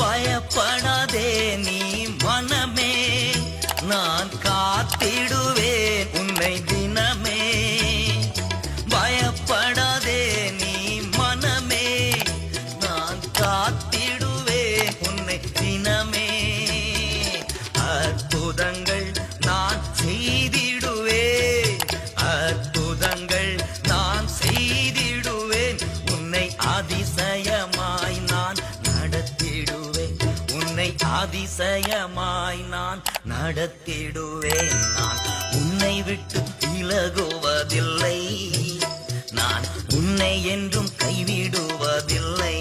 பயப்படாதே நீ மனமே, நான் காத்திடுவேன் உன்னை தினமே. பயப்படாதே நீ மனமே, நான் காத்திடுவேன் உன்னை தினமே. அற்புதங்கள் நான் செய்திடுவேன், அற்புதங்கள் நான் செய்திடுவேன். உன்னை அதிசயமாய் நான் நடத்திடுவேன், உன்னை அதிசயமாய் நான் நடத்திடுவேன். நான் உன்னை விட்டு விலகுவதில்லை, நான் உன்னை என்றும் கைவிடுவதில்லை.